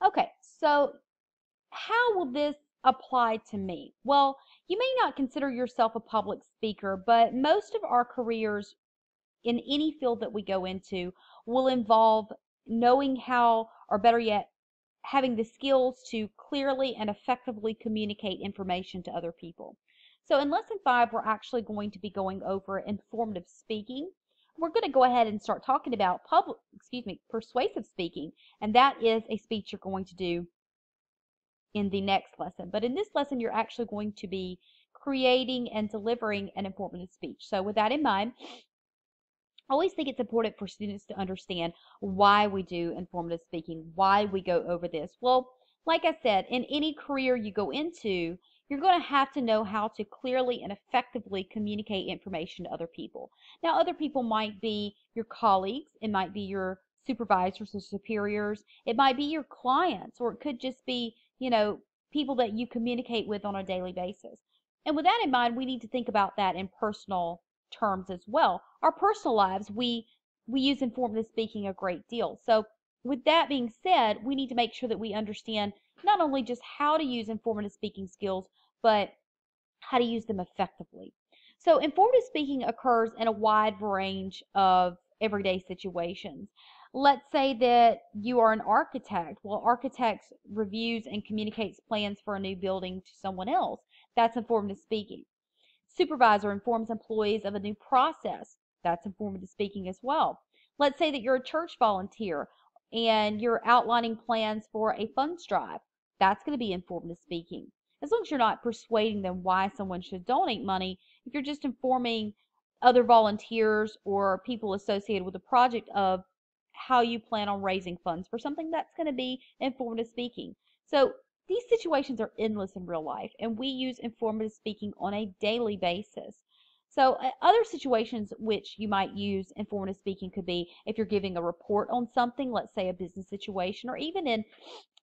Okay, so how will this apply to me? Well, you may not consider yourself a public speaker, but most of our careers in any field that we go into will involve knowing how, or better yet, having the skills to clearly and effectively communicate information to other people. So in lesson 5, we're actually going to be going over informative speaking. We're going to go ahead and start talking about persuasive speaking, and that is a speech you're going to do in the next lesson. But in this lesson, you're actually going to be creating and delivering an informative speech. So with that in mind, I always think it's important for students to understand why we do informative speaking, why we go over this. Well, like I said, in any career you go into, you're going to have to know how to clearly and effectively communicate information to other people. Now, other people might be your colleagues, it might be your supervisors or superiors, it might be your clients, or it could just be, people that you communicate with on a daily basis. And with that in mind, we need to think about that in personal terms as well. Our personal lives, we use informative speaking a great deal. So with that being said, we need to make sure that we understand not only just how to use informative speaking skills, but how to use them effectively. So informative speaking occurs in a wide range of everyday situations. Let's say that you are an architect. Well, architects reviews and communicates plans for a new building to someone else. That's informative speaking. Supervisor informs employees of a new process. That's informative speaking as well. Let's say that you're a church volunteer and you're outlining plans for a funds drive. That's going to be informative speaking. As long as you're not persuading them why someone should donate money, if you're just informing other volunteers or people associated with the project of how you plan on raising funds for something, that's going to be informative speaking. So these situations are endless in real life, and we use informative speaking on a daily basis. So other situations which you might use informative speaking could be if you're giving a report on something, let's say a business situation, or even in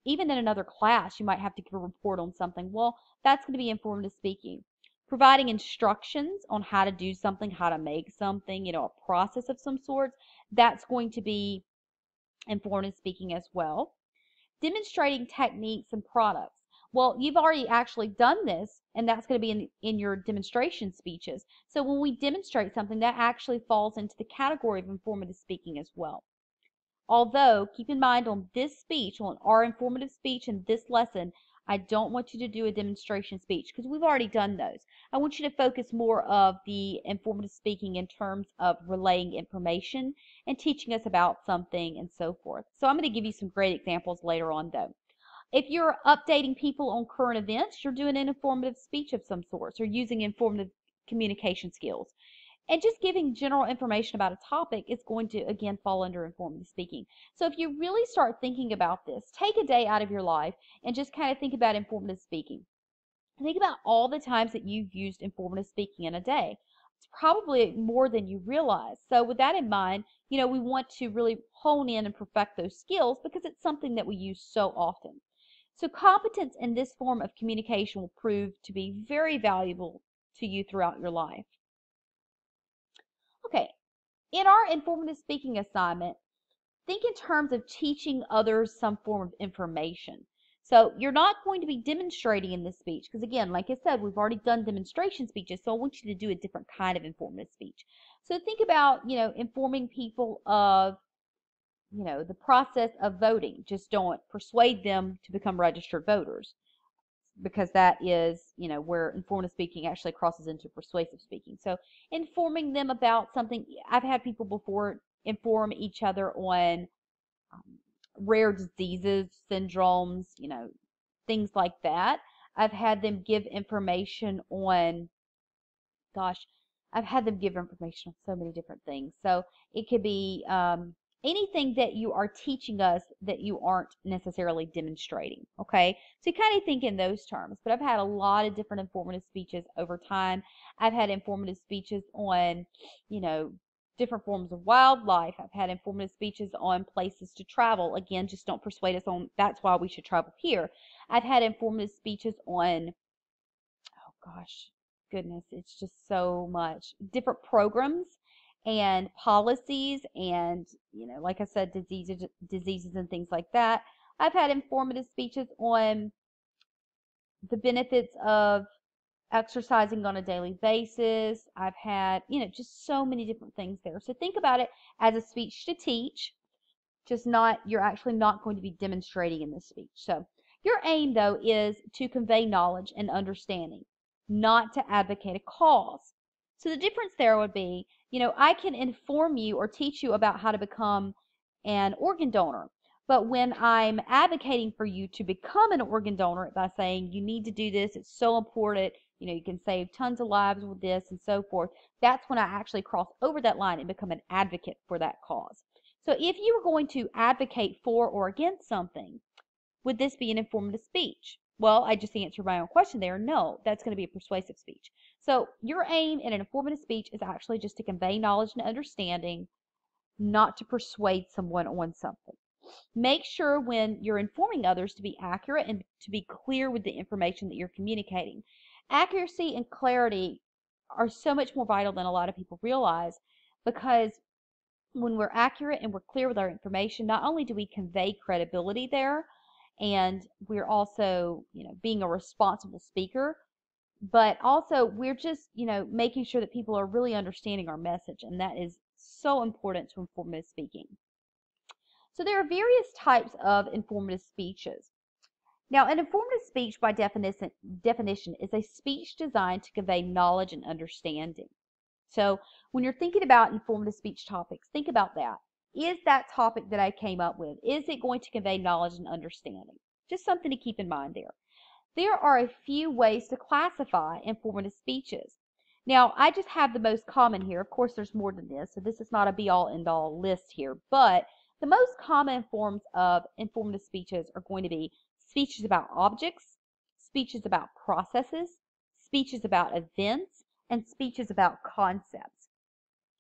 another class, you might have to give a report on something. Well, that's going to be informative speaking. Providing instructions on how to do something, how to make something, a process of some sort, that's going to be informative speaking as well. Demonstrating techniques and products. Well, you've already actually done this, and that's going to be in your demonstration speeches. So when we demonstrate something, that actually falls into the category of informative speaking as well. Although, keep in mind on this speech, on our informative speech in this lesson, I don't want you to do a demonstration speech because we've already done those. I want you to focus more of the informative speaking in terms of relaying information and teaching us about something and so forth. So I'm going to give you some great examples later on though. If you're updating people on current events, you're doing an informative speech of some sort or using informative communication skills. And just giving general information about a topic is going to, again, fall under informative speaking. So if you really start thinking about this, take a day out of your life and just kind of think about informative speaking. Think about all the times that you've used informative speaking in a day. It's probably more than you realize. So with that in mind, we want to really hone in and perfect those skills because it's something that we use so often. So competence in this form of communication will prove to be very valuable to you throughout your life. Okay, in our informative speaking assignment, think in terms of teaching others some form of information. So you're not going to be demonstrating in this speech because again, like I said, we've already done demonstration speeches, so I want you to do a different kind of informative speech. So think about, informing people of, the process of voting. Just don't persuade them to become registered voters because that is, where informative speaking actually crosses into persuasive speaking. So informing them about something, I've had people before inform each other on rare diseases, syndromes, things like that. I've had them give information on, gosh, I've had them give information on so many different things. So it could be anything that you are teaching us that you aren't necessarily demonstrating. Okay, so you kind of think in those terms. But I've had a lot of different informative speeches over time. I've had informative speeches on, different forms of wildlife. I've had informative speeches on places to travel. Again, just don't persuade us on that's why we should travel here. I've had informative speeches on, oh gosh, goodness, it's just so much. Different programs and policies and, like I said, diseases and things like that. I've had informative speeches on the benefits of exercising on a daily basis. I've had, just so many different things there. So think about it as a speech to teach, just not, you're actually not going to be demonstrating in this speech. So your aim, though, is to convey knowledge and understanding, not to advocate a cause. So the difference there would be, I can inform you or teach you about how to become an organ donor. But when I'm advocating for you to become an organ donor by saying you need to do this, it's so important, you can save tons of lives with this and so forth, that's when I actually cross over that line and become an advocate for that cause. So if you were going to advocate for or against something, would this be an informative speech? Well, I just answered my own question there. No, that's going to be a persuasive speech. So your aim in an informative speech is actually just to convey knowledge and understanding, not to persuade someone on something. Make sure when you're informing others to be accurate and to be clear with the information that you're communicating. Accuracy and clarity are so much more vital than a lot of people realize, because when we're accurate and we're clear with our information, not only do we convey credibility there, and we're also, being a responsible speaker, but also we're just, making sure that people are really understanding our message, and that is so important to informative speaking. So there are various types of informative speeches. Now, an informative speech by definition is a speech designed to convey knowledge and understanding. So when you're thinking about informative speech topics, think about that. Is that topic that I came up with, is it going to convey knowledge and understanding? Just something to keep in mind there. There are a few ways to classify informative speeches. Now, I just have the most common here. Of course, there's more than this, so this is not a be-all, end-all list here, but the most common forms of informative speeches are going to be speeches about objects, speeches about processes, speeches about events, and speeches about concepts.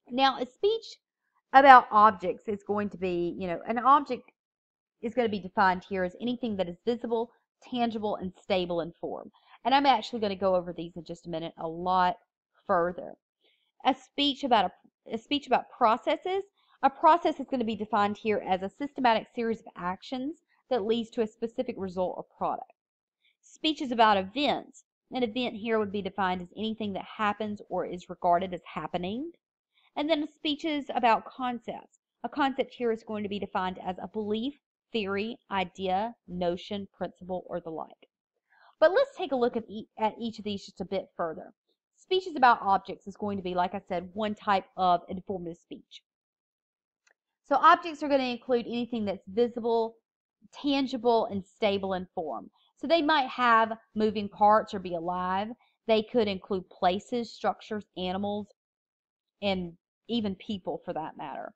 Now, a speech about objects is going to be, an object is going to be defined here as anything that is visible, tangible, and stable in form. And I'm actually going to go over these in just a minute a lot further. A speech about processes. A process is going to be defined here as a systematic series of actions that leads to a specific result or product. Speeches about events. An event here would be defined as anything that happens or is regarded as happening. And then speeches about concepts. A concept here is going to be defined as a belief, theory, idea, notion, principle, or the like. But let's take a look at each of these just a bit further. Speeches about objects is going to be, like I said, one type of informative speech. So objects are going to include anything that's visible, tangible, and stable in form. So they might have moving parts or be alive. They could include places, structures, animals, and even people for that matter.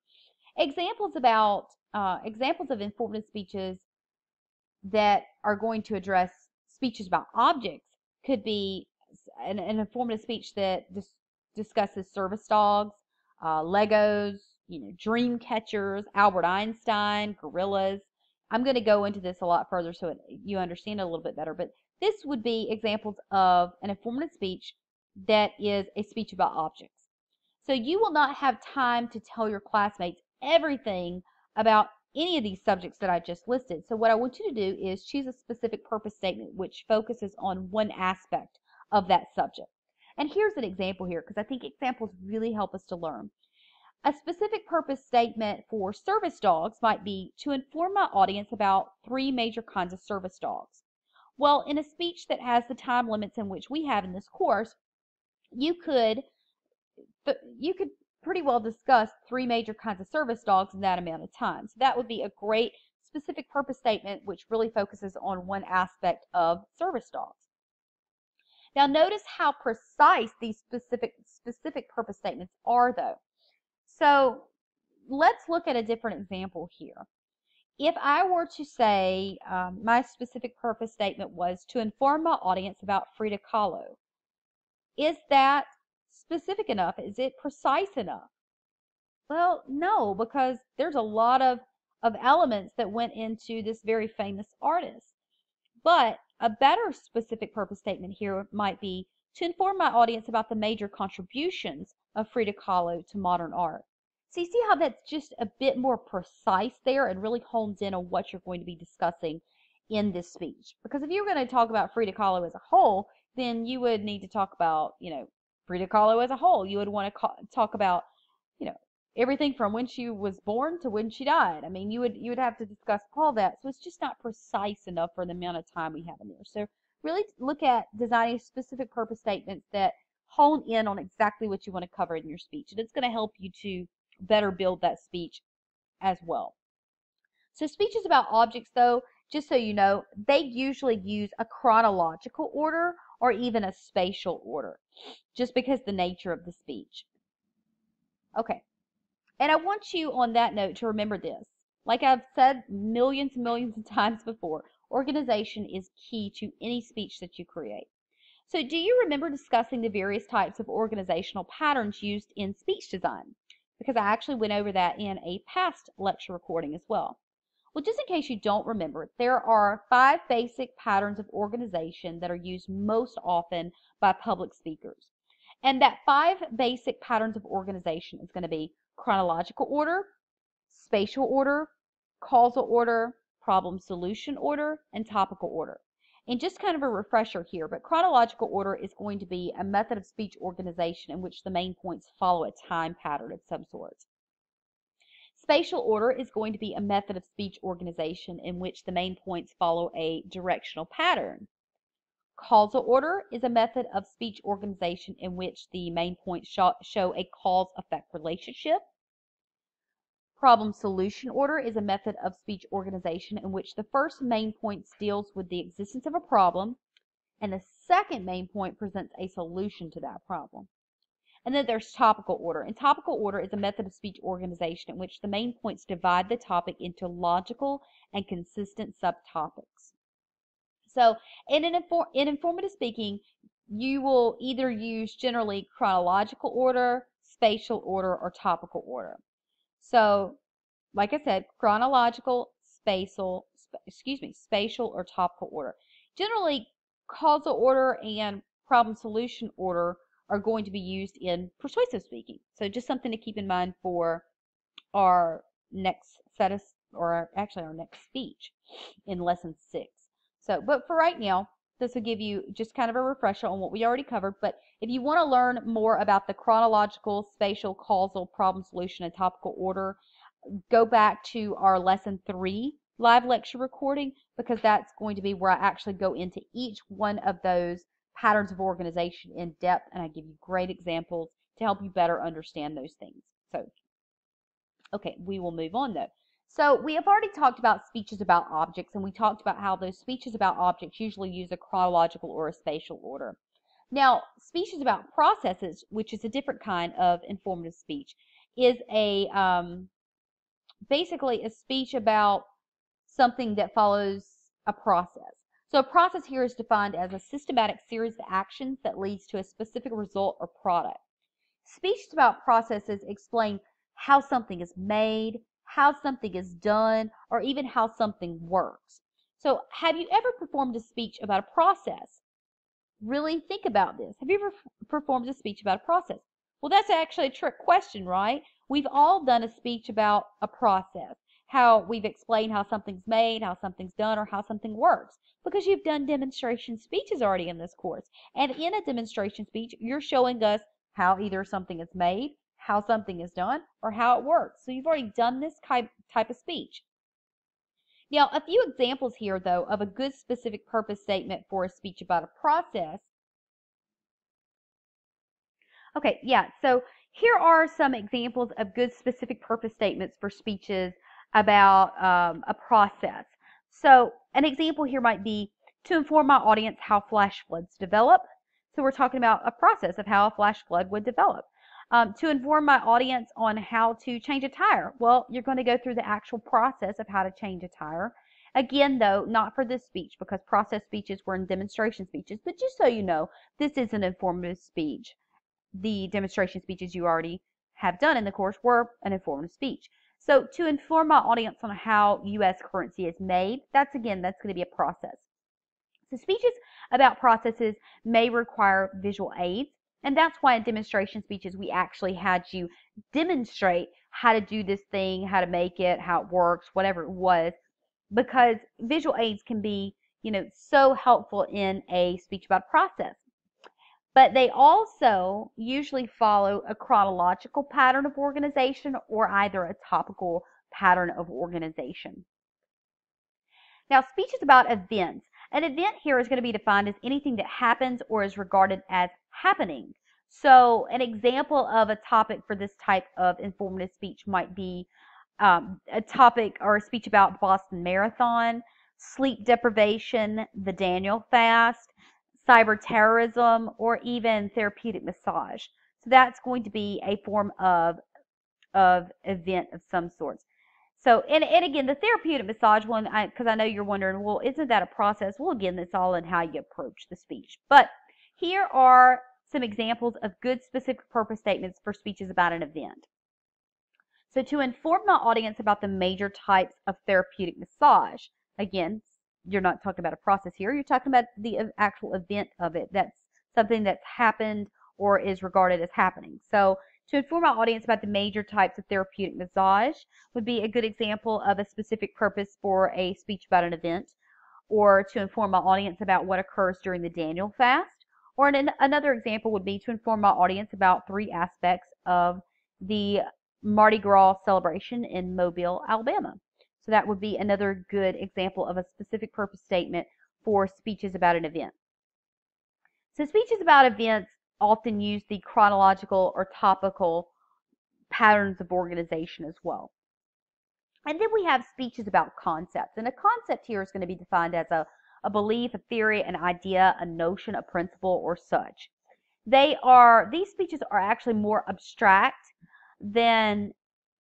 Examples of informative speeches that are going to address speeches about objects could be an informative speech that discusses service dogs, Legos, dream catchers, Albert Einstein, gorillas. I'm going to go into this a lot further so you understand it a little bit better, but this would be examples of an informative speech that is a speech about objects. So you will not have time to tell your classmates everything about any of these subjects that I just listed. So what I want you to do is choose a specific purpose statement which focuses on one aspect of that subject. And here's an example here, because I think examples really help us to learn. A specific purpose statement for service dogs might be to inform my audience about 3 major kinds of service dogs. Well, in a speech that has the time limits in which we have in this course, you could pretty well discuss 3 major kinds of service dogs in that amount of time. So that would be a great specific purpose statement which really focuses on one aspect of service dogs. Now notice how precise these specific purpose statements are though. So let's look at a different example here. If I were to say my specific purpose statement was to inform my audience about Frida Kahlo, is that specific enough? Is it precise enough? Well, no, because there's a lot of elements that went into this very famous artist. But a better specific purpose statement here might be to inform my audience about the major contributions of Frida Kahlo to modern art. So you see how that's just a bit more precise there and really hones in on what you're going to be discussing in this speech. Because if you're going to talk about Frida Kahlo as a whole, then you would need to talk about, Frida Kahlo as a whole. You would want to talk about, you know, everything from when she was born to when she died. I mean, you would have to discuss all that. So it's just not precise enough for the amount of time we have in there. So really look at designing specific purpose statements that hone in on exactly what you want to cover in your speech. And it's going to help you to better build that speech as well. So speeches about objects, though, just so you know, they usually use a chronological order or even a spatial order, just because the nature of the speech. Okay, and I want you on that note to remember this. Like I've said millions and millions of times before, organization is key to any speech that you create. So do you remember discussing the various types of organizational patterns used in speech design? Because I actually went over that in a past lecture recording as well. Well, just in case you don't remember, there are 5 basic patterns of organization that are used most often by public speakers. And that 5 basic patterns of organization is going to be chronological order, spatial order, causal order, problem solution order, and topical order. And just kind of a refresher here, but chronological order is going to be a method of speech organization in which the main points follow a time pattern of some sort. Spatial order is going to be a method of speech organization in which the main points follow a directional pattern. Causal order is a method of speech organization in which the main points show a cause-effect relationship. Problem solution order is a method of speech organization in which the first main point deals with the existence of a problem and the second main point presents a solution to that problem. And then there's topical order. And topical order is a method of speech organization in which the main points divide the topic into logical and consistent subtopics. So in informative speaking, you will either use generally chronological order, spatial order, or topical order. So like I said, chronological, spatial, or topical order. Generally, causal order and problem solution order are going to be used in persuasive speaking. So just something to keep in mind for our next set of, or actually our next speech in lesson 6. So, but for right now, this will give you just kind of a refresher on what we already covered. But if you want to learn more about the chronological, spatial, causal, problem solution, and topical order, go back to our lesson 3 live lecture recording, because that's going to be where I actually go into each one of those patterns of organization in depth, and I give you great examples to help you better understand those things. So, okay, we will move on though. So we have already talked about speeches about objects, and we talked about how those speeches about objects usually use a chronological or a spatial order. Now, speeches about processes, which is a different kind of informative speech, is basically a speech about something that follows a process. So a process here is defined as a systematic series of actions that leads to a specific result or product. Speeches about processes explain how something is made, how something is done, or even how something works. So have you ever performed a speech about a process? Really think about this. Have you ever performed a speech about a process? Well, that's actually a trick question, right? We've all done a speech about a process, how we've explained how something's made, how something's done, or how something works, because you've done demonstration speeches already in this course. And in a demonstration speech, you're showing us how either something is made, how something is done, or how it works. So you've already done this type of speech. Now, a few examples here, though, of a good specific purpose statement for a speech about a process. Okay, yeah, so here are some examples of good specific purpose statements for speeches about a process. So an example here might be to inform my audience how flash floods develop. So we're talking about a process of how a flash flood would develop. To inform my audience on how to change a tire. Well, you're going to go through the actual process of how to change a tire. Again, though, not for this speech, because process speeches were in demonstration speeches. But just so you know, this is an informative speech. The demonstration speeches you already have done in the course were an informative speech. So to inform my audience on how U.S. currency is made, that's going to be a process. So speeches about processes may require visual aids, and that's why in demonstration speeches we actually had you demonstrate how to do this thing, how to make it, how it works, whatever it was, because visual aids can be, so helpful in a speech about process. But they also usually follow a chronological pattern of organization or either a topical pattern of organization. Now, speech is about events. An event here is going to be defined as anything that happens or is regarded as happening. So an example of a topic for this type of informative speech might be a topic or a speech about Boston Marathon, sleep deprivation, the Daniel fast, cyber terrorism, or even therapeutic massage. So that's going to be a form of event of some sorts. So, and again, the therapeutic massage one, because I know you're wondering, well, isn't that a process? Well, again, it's all in how you approach the speech. But here are some examples of good specific purpose statements for speeches about an event. So to inform my audience about the major types of therapeutic massage, again, you're not talking about a process here, you're talking about the actual event of it. That's something that's happened or is regarded as happening. So to inform our audience about the major types of therapeutic massage would be a good example of a specific purpose for a speech about an event, or to inform my audience about what occurs during the Daniel fast, or another example would be to inform my audience about 3 aspects of the Mardi Gras celebration in Mobile, Alabama. So that would be another good example of a specific purpose statement for speeches about an event. So speeches about events often use the chronological or topical patterns of organization as well. And then we have speeches about concepts. And a concept here is going to be defined as a belief, a theory, an idea, a notion, a principle, or such. These speeches are actually more abstract than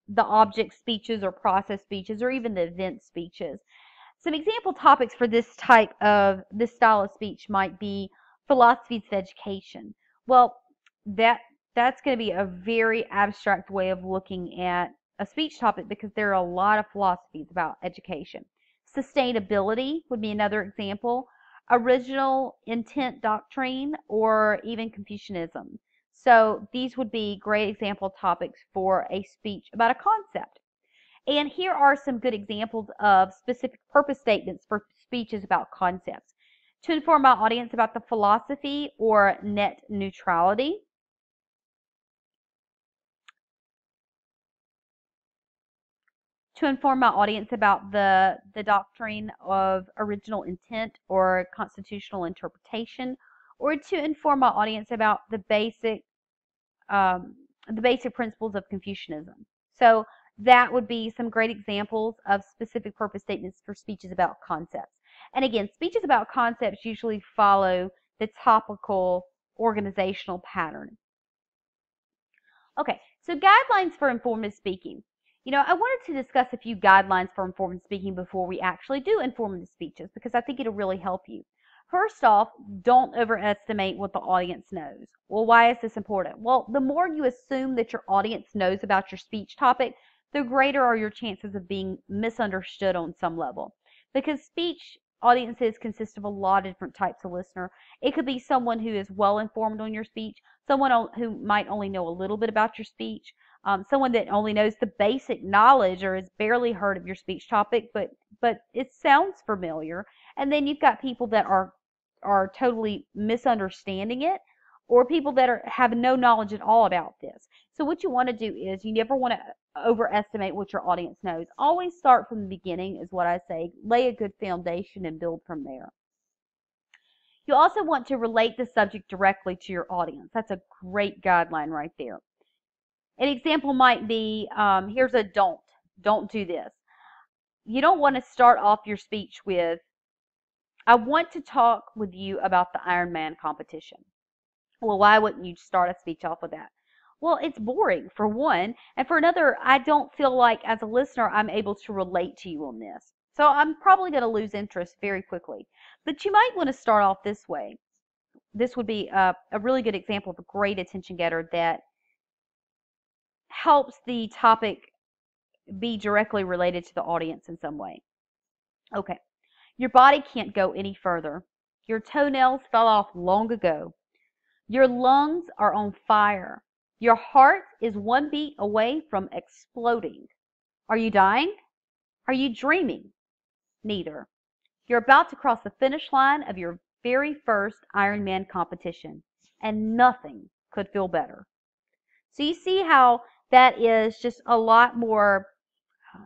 the object speeches or process speeches or even the event speeches. Some example topics for this style of speech might be philosophies of education. Well, that's going to be a very abstract way of looking at a speech topic because there are a lot of philosophies about education. Sustainability would be another example. Original intent doctrine or even Confucianism. So these would be great example topics for a speech about a concept. And here are some good examples of specific purpose statements for speeches about concepts. To inform my audience about the philosophy or net neutrality. To inform my audience about the doctrine of original intent or constitutional interpretation. Or to inform my audience about the basic principles of Confucianism. So that would be some great examples of specific purpose statements for speeches about concepts. And again, speeches about concepts usually follow the topical organizational pattern. Okay, so guidelines for informative speaking. I wanted to discuss a few guidelines for informative speaking before we actually do informative speeches because I think it'll really help you. First off, don't overestimate what the audience knows. Well, why is this important? Well, the more you assume that your audience knows about your speech topic, the greater are your chances of being misunderstood on some level. Because speech audiences consist of a lot of different types of listener. It could be someone who is well informed on your speech, someone who might only know a little bit about your speech, someone that only knows the basic knowledge or has barely heard of your speech topic, but it sounds familiar. And then you've got people that are totally misunderstanding it, or people that have no knowledge at all about this. So what you want to do is you never want to overestimate what your audience knows. Always start from the beginning is what I say. Lay a good foundation and build from there. You also want to relate the subject directly to your audience. That's a great guideline right there. An example might be, here's a don't do this. You don't want to start off your speech with, I want to talk with you about the Ironman competition. Well, why wouldn't you start a speech off with that? Well, it's boring for one, and for another, I don't feel like as a listener I'm able to relate to you on this. So I'm probably going to lose interest very quickly. But you might want to start off this way. This would be a really good example of a great attention getter that helps the topic be directly related to the audience in some way. Okay. Your body can't go any further. Your toenails fell off long ago. Your lungs are on fire. Your heart is one beat away from exploding. Are you dying? Are you dreaming? Neither. You're about to cross the finish line of your very first Ironman competition, and nothing could feel better. So you see how that is just a lot more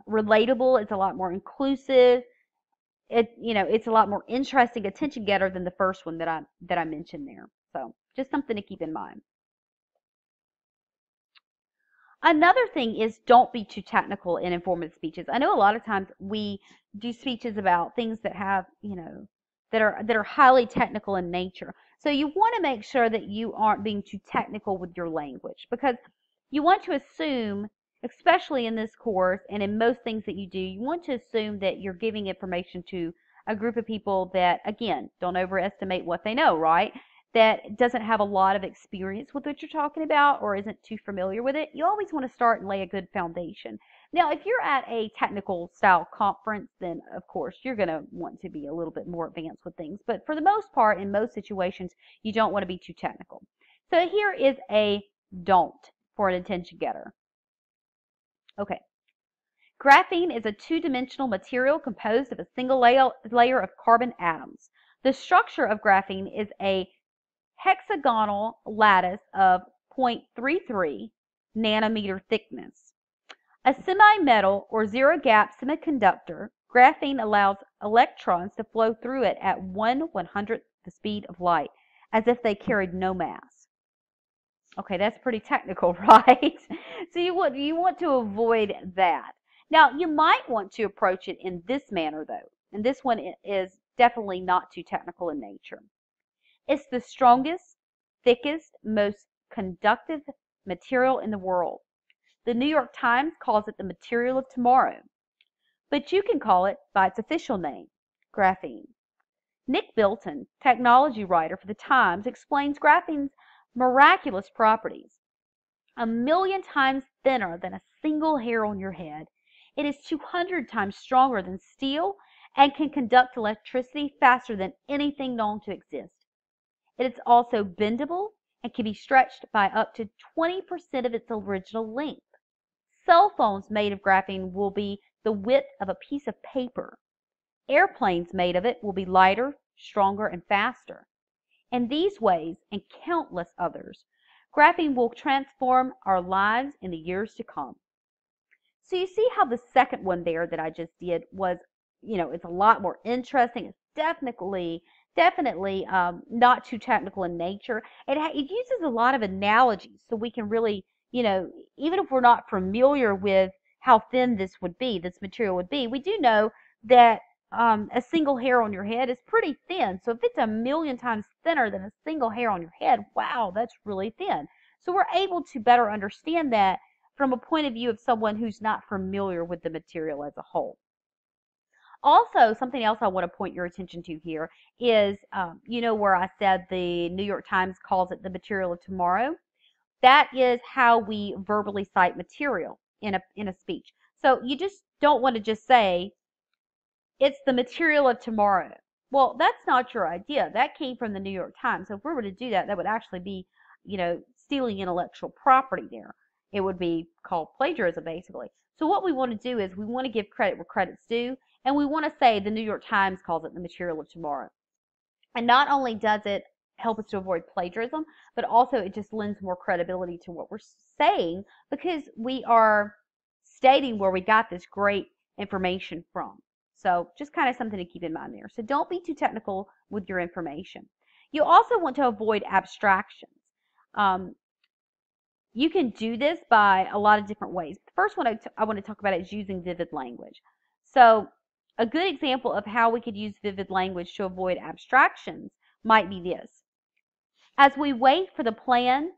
relatable. It's a lot more inclusive. It's a lot more interesting attention getter than the first one that I mentioned there. So just something to keep in mind. Another thing is don't be too technical in informative speeches. I know a lot of times we do speeches about things that have, that are highly technical in nature. So you want to make sure that you aren't being too technical with your language, because you want to assume, especially in this course and in most things that you do, you want to assume that you're giving information to a group of people that, again, don't overestimate what they know, right? That doesn't have a lot of experience with what you're talking about or isn't too familiar with it. You always want to start and lay a good foundation. Now, if you're at a technical style conference, then of course you're going to want to be a little bit more advanced with things. But for the most part, in most situations, you don't want to be too technical. So here is a don't for an attention getter. Okay. Graphene is a two-dimensional material composed of a single layer of carbon atoms. The structure of graphene is a hexagonal lattice of 0.33 nanometer thickness. A semi-metal or zero-gap semiconductor, graphene allows electrons to flow through it at 1/100th the speed of light, as if they carried no mass. Okay, that's pretty technical, right? So you want to avoid that. Now, you might want to approach it in this manner, though, and this one is definitely not too technical in nature. It's the strongest, thickest, most conductive material in the world. The New York Times calls it the material of tomorrow, but you can call it by its official name, graphene. Nick Bilton, technology writer for the Times, explains graphene's miraculous properties. 1,000,000 times thinner than a single hair on your head, it is 200 times stronger than steel and can conduct electricity faster than anything known to exist. It is also bendable and can be stretched by up to 20% of its original length. Cell phones made of graphene will be the width of a piece of paper. Airplanes made of it will be lighter, stronger, and faster. In these ways, and countless others, graphene will transform our lives in the years to come. So you see how the second one there that I just did was, it's a lot more interesting. It's definitely not too technical in nature. It uses a lot of analogies, so we can really, even if we're not familiar with how thin this material would be, we do know that a single hair on your head is pretty thin. So if it's 1,000,000 times thinner than a single hair on your head, wow, that's really thin. So we're able to better understand that from a point of view of someone who's not familiar with the material as a whole. Also, something else I want to point your attention to here is, where I said the New York Times calls it the material of tomorrow? That is how we verbally cite material in a speech. So you just don't want to just say, it's the material of tomorrow. Well, that's not your idea. That came from the New York Times. So if we were to do that, that would actually be, stealing intellectual property there. It would be called plagiarism, basically. So what we want to do is we want to give credit where credit's due, and we want to say the New York Times calls it the material of tomorrow. And not only does it help us to avoid plagiarism, but also it just lends more credibility to what we're saying, because we are stating where we got this great information from. So just kind of something to keep in mind there. So don't be too technical with your information. You also want to avoid abstractions. You can do this by a lot of different ways. The first one I want to talk about is using vivid language. So a good example of how we could use vivid language to avoid abstractions might be this. As we wait for the plane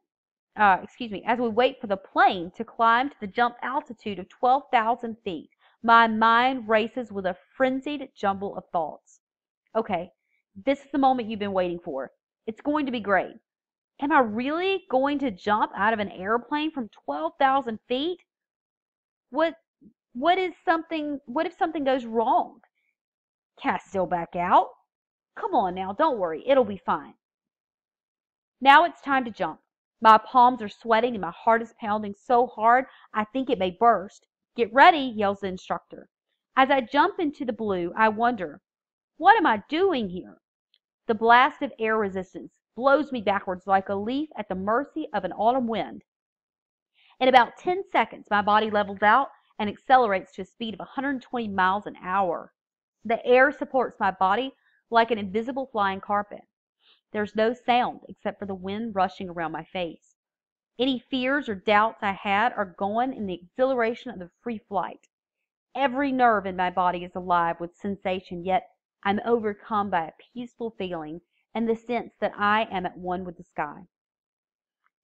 to climb to the jump altitude of 12,000 feet, my mind races with a frenzied jumble of thoughts. Okay, this is the moment you've been waiting for. It's going to be great. Am I really going to jump out of an airplane from 12,000 feet? What if something goes wrong? Can I still back out? Come on now, don't worry, it'll be fine. Now it's time to jump. My palms are sweating and my heart is pounding so hard I think it may burst. Get ready, yells the instructor. As I jump into the blue, I wonder, what am I doing here? The blast of air resistance blows me backwards like a leaf at the mercy of an autumn wind. In about 10 seconds, my body levels out and accelerates to a speed of 120 miles an hour. The air supports my body like an invisible flying carpet. There's no sound except for the wind rushing around my face. Any fears or doubts I had are gone in the exhilaration of the free flight. Every nerve in my body is alive with sensation, yet I'm overcome by a peaceful feeling and the sense that I am at one with the sky.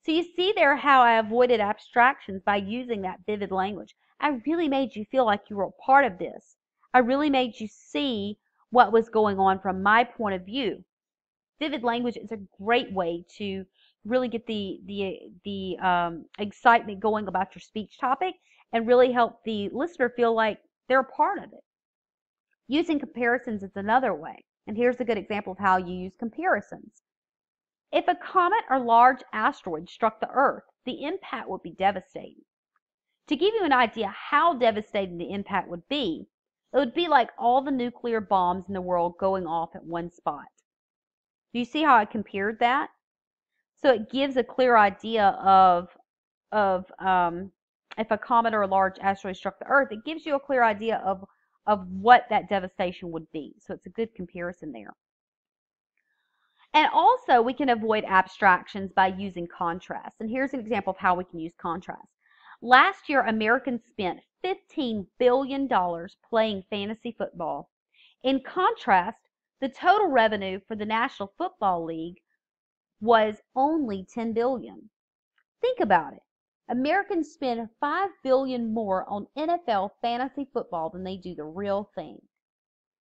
So you see there how I avoided abstractions by using that vivid language. I really made you feel like you were a part of this. I really made you see what was going on from my point of view. Vivid language is a great way to really get the excitement going about your speech topic and really help the listener feel like they're a part of it. Using comparisons is another way. And here's a good example of how you use comparisons. If a comet or large asteroid struck the Earth, the impact would be devastating. To give you an idea how devastating the impact would be, it would be like all the nuclear bombs in the world going off at one spot. Do you see how I compared that? So it gives a clear idea of if a comet or a large asteroid struck the Earth, it gives you a clear idea of what that devastation would be. So it's a good comparison there. And also, we can avoid abstractions by using contrast. And here's an example of how we can use contrast. Last year, Americans spent $15 billion playing fantasy football. In contrast, the total revenue for the National Football League was only $10 billion. Think about it. Americans spend $5 billion more on NFL fantasy football than they do the real thing.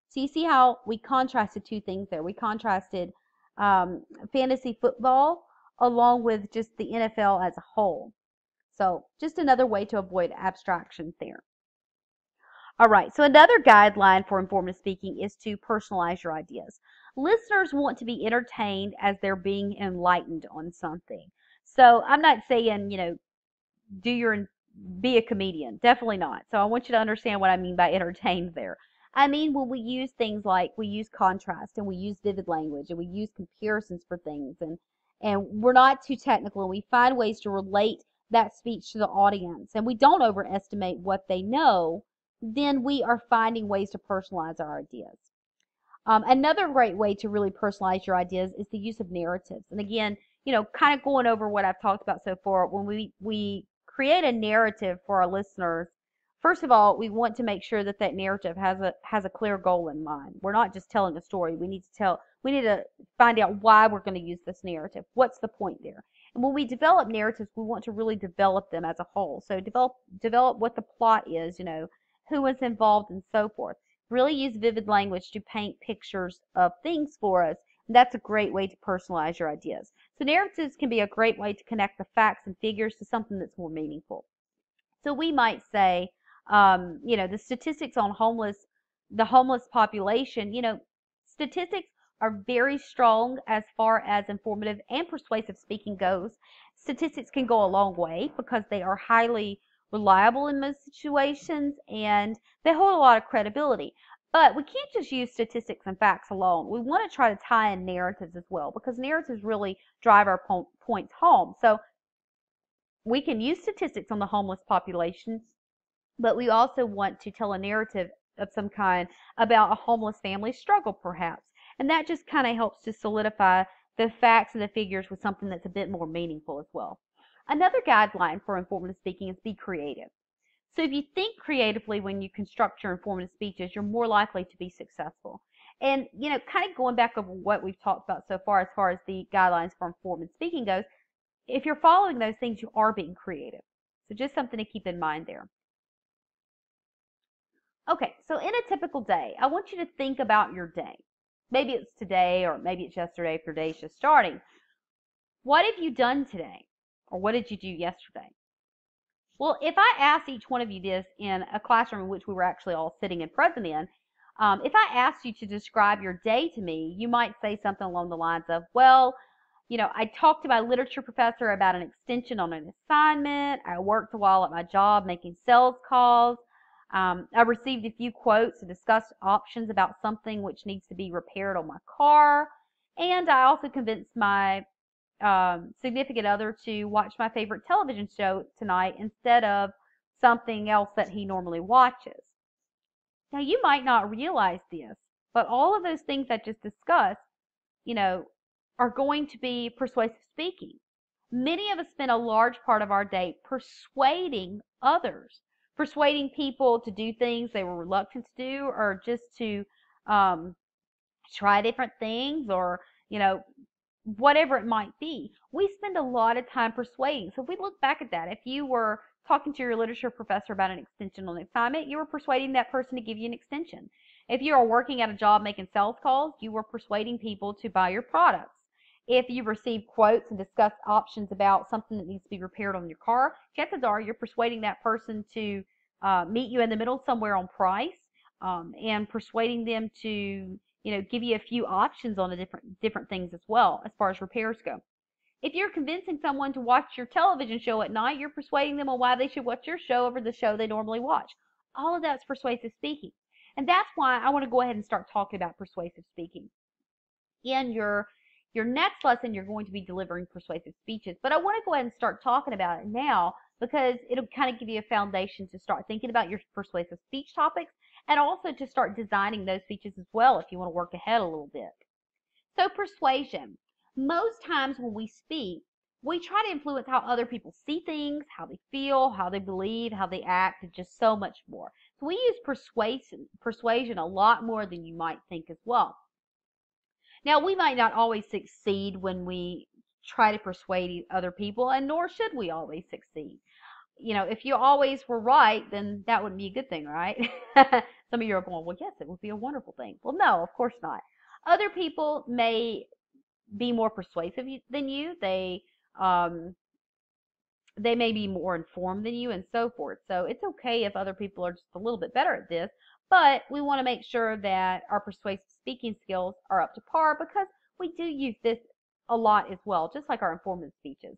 So you see how we contrasted two things there. We contrasted fantasy football along with just the NFL as a whole. So just another way to avoid abstractions there. All right, so another guideline for informative speaking is to personalize your ideas. Listeners want to be entertained as they're being enlightened on something. So I'm not saying, be a comedian. Definitely not. So I want you to understand what I mean by entertained there. I mean, when we use things like we use contrast and we use vivid language and we use comparisons for things and we're not too technical and we find ways to relate that speech to the audience and we don't overestimate what they know, then we are finding ways to personalize our ideas. Another great way to really personalize your ideas is the use of narratives. And again, kind of going over what I've talked about so far, when we create a narrative for our listeners, first of all, we want to make sure that that narrative has a clear goal in mind. We're not just telling a story. We need to find out why we're going to use this narrative. What's the point there? And when we develop narratives, we want to really develop them as a whole. So develop what the plot is, who is involved and so forth. Really use vivid language to paint pictures of things for us. And that's a great way to personalize your ideas. So narratives can be a great way to connect the facts and figures to something that's more meaningful. So we might say, the statistics on the homeless population, statistics are very strong as far as informative and persuasive speaking goes. Statistics can go a long way because they are highly reliable in most situations and they hold a lot of credibility. But we can't just use statistics and facts alone. We want to try to tie in narratives as well because narratives really drive our points home. So we can use statistics on the homeless population, but we also want to tell a narrative of some kind about a homeless family struggle perhaps. And that just kind of helps to solidify the facts and the figures with something that's a bit more meaningful as well. Another guideline for informative speaking is be creative. So if you think creatively when you construct your informative speeches, you're more likely to be successful. And, kind of going back over what we've talked about so far as the guidelines for informative speaking goes, if you're following those things, you are being creative. So just something to keep in mind there. Okay, so in a typical day, I want you to think about your day. Maybe it's today or maybe it's yesterday if your day is just starting. What have you done today? Or what did you do yesterday? Well, if I asked each one of you this in a classroom in which we were actually all sitting and present in, if I asked you to describe your day to me, you might say something along the lines of, well, I talked to my literature professor about an extension on an assignment. I worked a while at my job making sales calls. I received a few quotes to discuss options about something which needs to be repaired on my car. And I also convinced my significant other to watch my favorite television show tonight instead of something else that he normally watches. Now, you might not realize this, but all of those things I just discussed, you know, are going to be persuasive speaking. Many of us spend a large part of our day persuading others, persuading people to do things they were reluctant to do, or just to um, try different things, or, whatever it might be. We spend a lot of time persuading. So if we look back at that, if you were talking to your literature professor about an extension on an assignment, you were persuading that person to give you an extension. If you are working at a job making sales calls, you were persuading people to buy your products. If you receive quotes and discuss options about something that needs to be repaired on your car, chances are you're persuading that person to meet you in the middle somewhere on price, and persuading them to give you a few options on the different things as well as far as repairs go. If you're convincing someone to watch your television show at night, you're persuading them on why they should watch your show over the show they normally watch. All of that's persuasive speaking. And that's why I want to go ahead and start talking about persuasive speaking. In your next lesson, you're going to be delivering persuasive speeches, but I want to go ahead and start talking about it now because it'll kind of give you a foundation to start thinking about your persuasive speech topics, and also to start designing those speeches as well if you want to work ahead a little bit. So persuasion. Most times when we speak, we try to influence how other people see things, how they feel, how they believe, how they act, and just so much more. So we use persuasion a lot more than you might think as well. Now, we might not always succeed when we try to persuade other people, and nor should we always succeed. If you always were right, then that wouldn't be a good thing, right? Some of you are going, well, yes, it would be a wonderful thing. Well, no, of course not. Other people may be more persuasive than you. They may be more informed than you, and so forth. So it's okay if other people are just a little bit better at this, but we want to make sure that our persuasive speaking skills are up to par, because we do use this a lot as well, just like our informative speeches.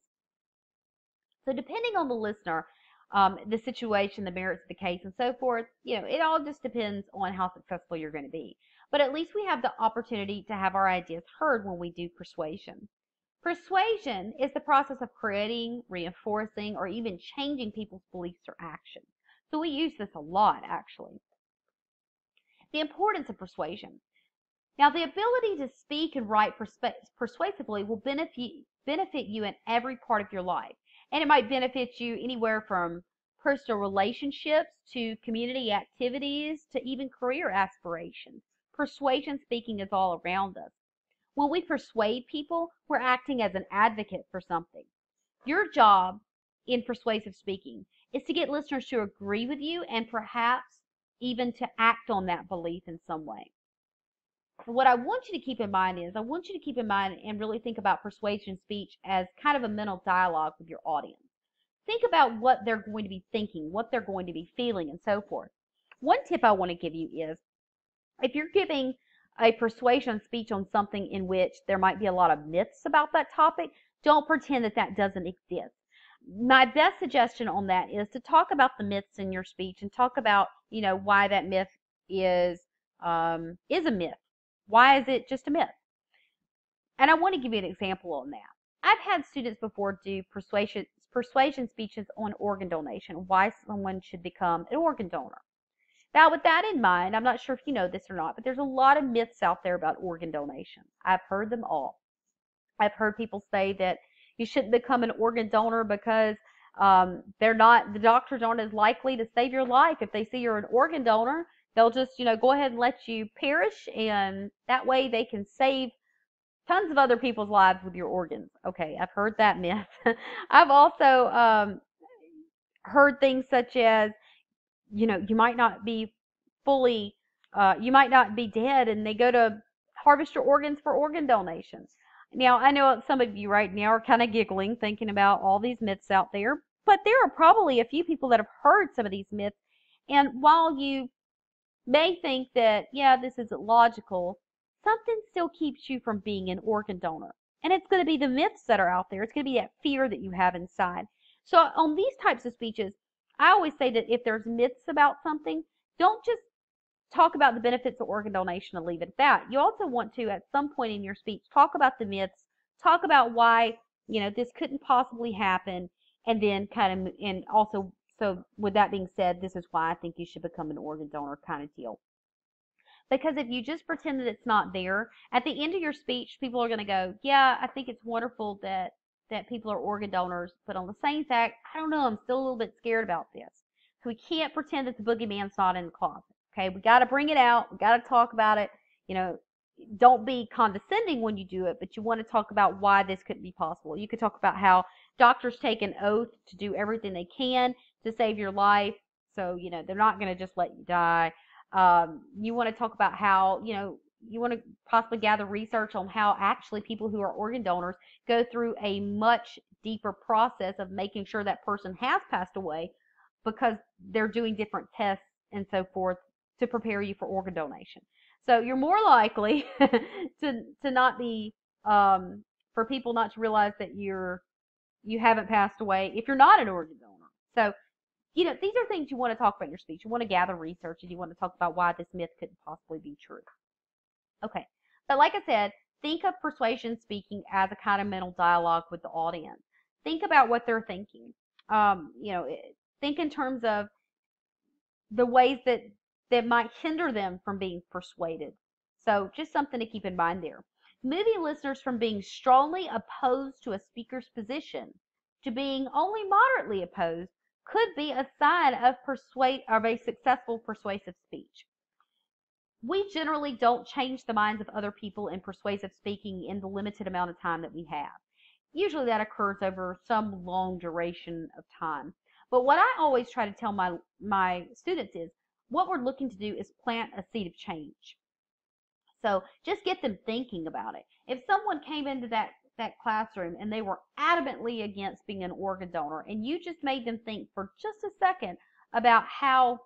So depending on the listener, the situation, the merits of the case, and so forth, it all just depends on how successful you're going to be. But at least we have the opportunity to have our ideas heard when we do persuasion. Persuasion is the process of creating, reinforcing, or even changing people's beliefs or actions. So we use this a lot, actually. The importance of persuasion. Now, the ability to speak and write persuasively will benefit you in every part of your life. And it might benefit you anywhere from personal relationships to community activities to even career aspirations. Persuasion speaking is all around us. When we persuade people, we're acting as an advocate for something. Your job in persuasive speaking is to get listeners to agree with you and perhaps even to act on that belief in some way. What I want you to keep in mind is, I want you to keep in mind and really think about persuasion speech as kind of a mental dialogue with your audience. Think about what they're going to be thinking, what they're going to be feeling, and so forth. One tip I want to give you is, if you're giving a persuasion speech on something in which there might be a lot of myths about that topic, don't pretend that that doesn't exist. My best suggestion on that is to talk about the myths in your speech and talk about, why that myth is a myth. Why is it just a myth? And I want to give you an example on that. I've had students before do persuasion speeches on organ donation, why someone should become an organ donor. Now, with that in mind, I'm not sure if you know this or not, but there's a lot of myths out there about organ donation. I've heard them all. I've heard people say that you shouldn't become an organ donor because the doctors aren't as likely to save your life. If they see you're an organ donor, they'll just, go ahead and let you perish, and that way they can save tons of other people's lives with your organs. Okay, I've heard that myth. I've also heard things such as, you might not be fully, you might not be dead, and they go to harvest your organs for organ donations. Now, I know some of you right now are kind of giggling, thinking about all these myths out there, but there are probably a few people that have heard some of these myths, and while you may think that, yeah, this isn't logical, something still keeps you from being an organ donor. And it's going to be the myths that are out there. It's going to be that fear that you have inside. So on these types of speeches, I always say that if there's myths about something, don't just talk about the benefits of organ donation and leave it at that. You also want to, at some point in your speech, talk about the myths, talk about why, this couldn't possibly happen, and then kind of, and also, so with that being said, this is why I think you should become an organ donor kind of deal. Because if you just pretend that it's not there, at the end of your speech, people are going to go, yeah, I think it's wonderful that people are organ donors, but on the same fact, I don't know, I'm still a little bit scared about this. So we can't pretend that the boogeyman's not in the closet. Okay, we got to bring it out. We got to talk about it. Don't be condescending when you do it, but you want to talk about why this couldn't be possible. You could talk about how doctors take an oath to do everything they can to save your life. So, they're not going to just let you die. You want to talk about how, you want to possibly gather research on how actually people who are organ donors go through a much deeper process of making sure that person has passed away because they're doing different tests and so forth to prepare you for organ donation. So you're more likely to not be for people not to realize that you haven't passed away if you're not an organ donor. So these are things you want to talk about in your speech. You want to gather research and you want to talk about why this myth couldn't possibly be true. Okay, but like I said, think of persuasion speaking as a kind of mental dialogue with the audience. Think about what they're thinking. Think in terms of the ways that might hinder them from being persuaded. So just something to keep in mind there. Moving listeners from being strongly opposed to a speaker's position to being only moderately opposed could be a sign of a successful persuasive speech. We generally don't change the minds of other people in persuasive speaking in the limited amount of time that we have. Usually that occurs over some long duration of time. But what I always try to tell my students is what we're looking to do is plant a seed of change. So just get them thinking about it. If someone came into that classroom and they were adamantly against being an organ donor and you just made them think for just a second about how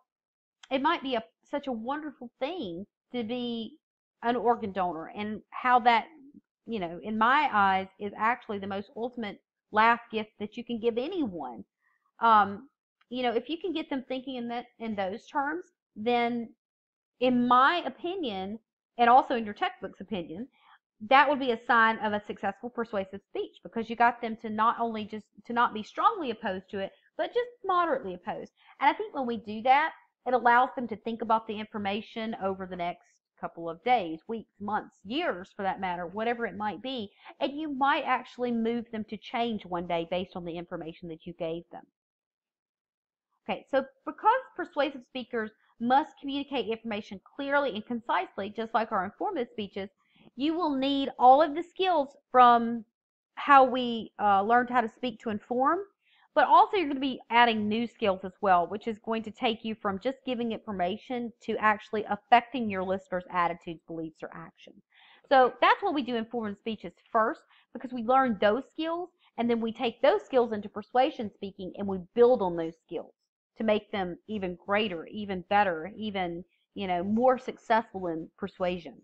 it might be such a wonderful thing to be an organ donor and how that, in my eyes, is actually the most ultimate last gift that you can give anyone. If you can get them thinking in those terms, then in my opinion, and also in your textbook's opinion, that would be a sign of a successful persuasive speech because you got them to not be strongly opposed to it, but just moderately opposed. And I think when we do that, it allows them to think about the information over the next couple of days, weeks, months, years for that matter, whatever it might be, and you might actually move them to change one day based on the information that you gave them. Okay, so because persuasive speakers must communicate information clearly and concisely, just like our informative speeches, you will need all of the skills from how we learned how to speak to inform, but also you're going to be adding new skills as well, which is going to take you from just giving information to actually affecting your listeners' attitudes, beliefs, or actions. So that's what we do in informative speeches first, because we learn those skills, and then we take those skills into persuasion speaking, and we build on those skills to make them even greater, even better, even, more successful in persuasion.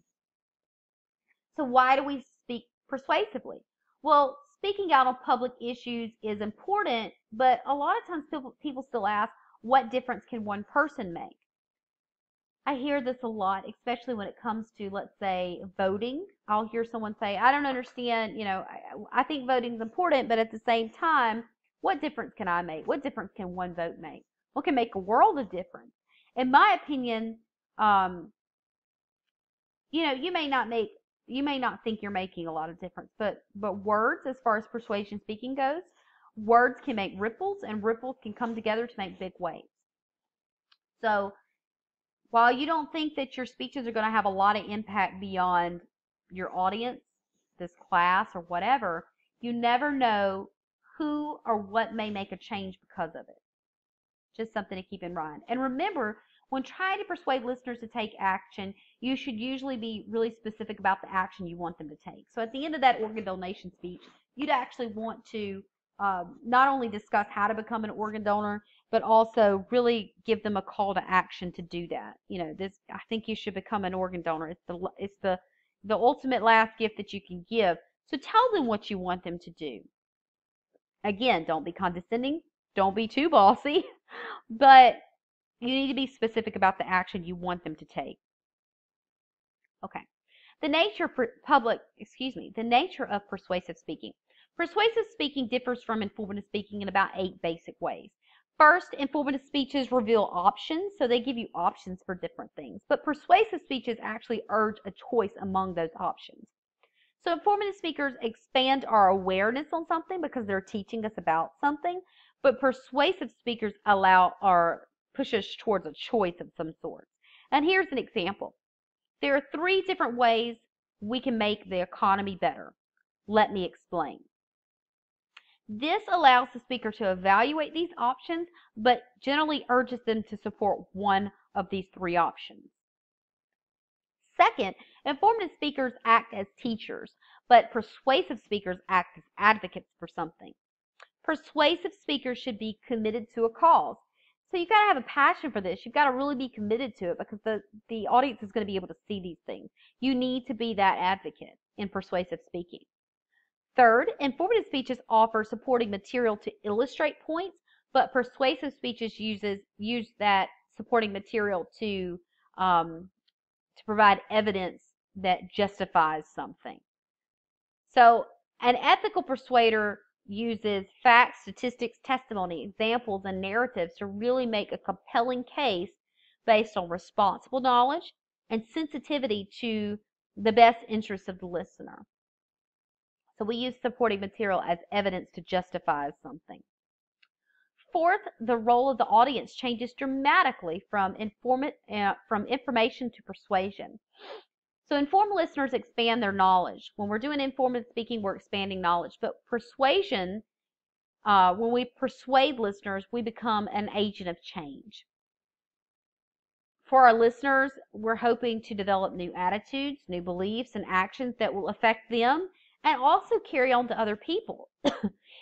So why do we speak persuasively? Well, speaking out on public issues is important, but a lot of times people still ask, what difference can one person make? I hear this a lot, especially when it comes to, let's say, voting. I'll hear someone say, I don't understand, I think voting is important, but at the same time, what difference can I make? What difference can one vote make? Well, it can make a world of difference. In my opinion, you may not think you're making a lot of difference, but words, as far as persuasion speaking goes, words can make ripples, and ripples can come together to make big waves. So while you don't think that your speeches are going to have a lot of impact beyond your audience, this class or whatever, you never know who or what may make a change because of it. Just something to keep in mind. And remember, when trying to persuade listeners to take action, you should usually be really specific about the action you want them to take. So at the end of that organ donation speech, you'd actually want to not only discuss how to become an organ donor, but also really give them a call to action to do that. I think you should become an organ donor. It's the ultimate last gift that you can give So tell them what you want them to do. Again, don't be condescending, don't be too bossy, but you need to be specific about the action you want them to take. Okay. The nature of persuasive speaking. Persuasive speaking differs from informative speaking in about 8 basic ways. First, informative speeches reveal options, so they give you options for different things. But persuasive speeches actually urge a choice among those options. So informative speakers expand our awareness on something because they're teaching us about something, but persuasive speakers push us towards a choice of some sort. And here's an example. There are 3 different ways we can make the economy better. Let me explain. This allows the speaker to evaluate these options, but generally urges them to support one of these 3 options. Second, informative speakers act as teachers, but persuasive speakers act as advocates for something. Persuasive speakers should be committed to a cause. So you've got to have a passion for this. You've got to really be committed to it because the audience is going to be able to see these things. You need to be that advocate in persuasive speaking. Third, informative speeches offer supporting material to illustrate points, but persuasive speeches use that supporting material to provide evidence that justifies something. So an ethical persuader uses facts, statistics, testimony, examples, and narratives to really make a compelling case based on responsible knowledge and sensitivity to the best interests of the listener. So we use supporting material as evidence to justify something. Fourth, the role of the audience changes dramatically from information to persuasion. So informed listeners expand their knowledge. When we're doing informative speaking, we're expanding knowledge. But persuasion, when we persuade listeners, we become an agent of change. For our listeners, we're hoping to develop new attitudes, new beliefs, and actions that will affect them and also carry on to other people.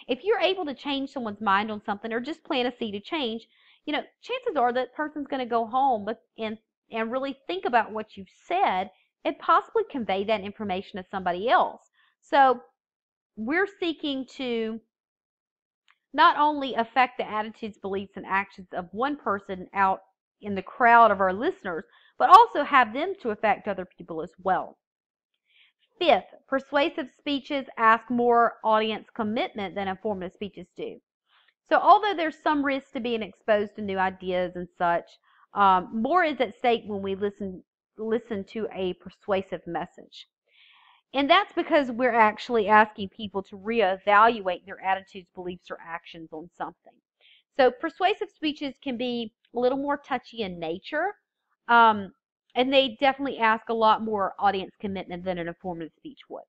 If you're able to change someone's mind on something or just plant a seed of change, chances are that person's going to go home and really think about what you've said and possibly convey that information to somebody else. So we're seeking to not only affect the attitudes, beliefs, and actions of one person out in the crowd of our listeners, but also have them to affect other people as well. Fifth, persuasive speeches ask more audience commitment than informative speeches do. So although there's some risk to being exposed to new ideas and such, more is at stake when we listen to a persuasive message. And that's because we're actually asking people to reevaluate their attitudes, beliefs, or actions on something. So persuasive speeches can be a little more touchy in nature, and they definitely ask a lot more audience commitment than an informative speech would.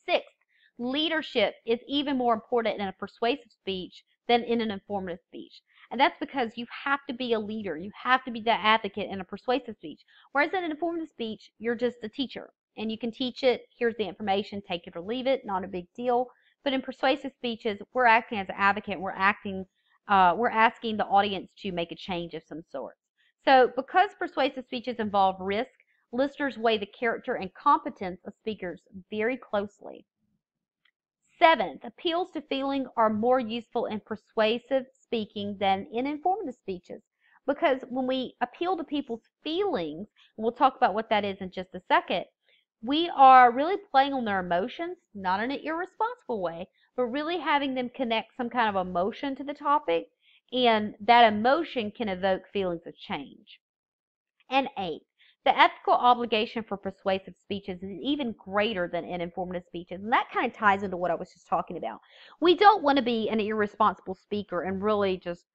Sixth, leadership is even more important in a persuasive speech than in an informative speech. And that's because you have to be a leader. You have to be that advocate in a persuasive speech. Whereas in an informative speech, you're just a teacher. And you can teach it, here's the information, take it or leave it, not a big deal. But in persuasive speeches, we're acting as an advocate. We're asking the audience to make a change of some sort. So because persuasive speeches involve risk, listeners weigh the character and competence of speakers very closely. Seventh, appeals to feeling are more useful in persuasive speaking than in informative speeches. Because when we appeal to people's feelings, and we'll talk about what that is in just a second, we are really playing on their emotions, not in an irresponsible way, but really having them connect some kind of emotion to the topic, and that emotion can evoke feelings of change. And 8, the ethical obligation for persuasive speeches is even greater than in informative speeches. And that kind of ties into what I was just talking about. We don't want to be an irresponsible speaker and really just,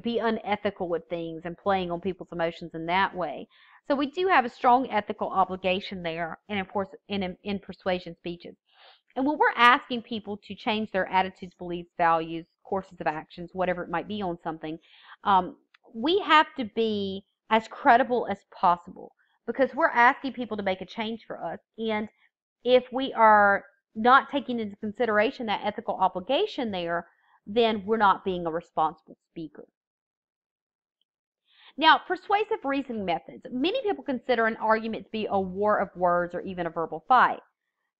be unethical with things and playing on people's emotions in that way. So we do have a strong ethical obligation there in persuasion speeches. And when we're asking people to change their attitudes, beliefs, values, courses of actions, whatever it might be on something, we have to be as credible as possible because we're asking people to make a change for us. And if we are not taking into consideration that ethical obligation there, then we're not being a responsible speaker. Now, persuasive reasoning methods. Many people consider an argument to be a war of words or even a verbal fight.